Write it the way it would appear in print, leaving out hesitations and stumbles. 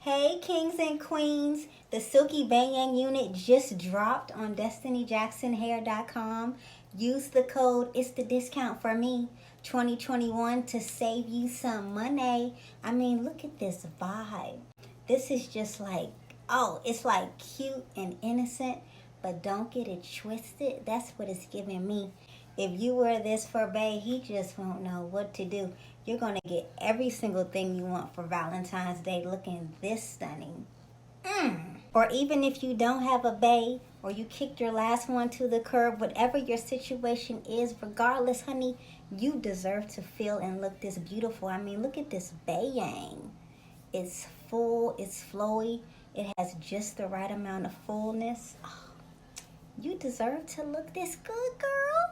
Hey, kings and queens. The silky Bayaaang unit just dropped on DestinyJacksonHair.com. Use the code, it's the discount for me, 2021 to save you some money. I mean, look at this vibe. This is just like, oh, it's like cute and innocent, but don't get it twisted. That's what it's giving me. If you wear this for Bay, he just won't know what to do. You're going to get every single thing you want for Valentine's Day looking this stunning. Or even if you don't have a Bay or you kicked your last one to the curb, whatever your situation is, regardless, honey, you deserve to feel and look this beautiful. I mean, look at this Bayaaang. It's full, it's flowy, it has just the right amount of fullness. Oh, you deserve to look this good, girl.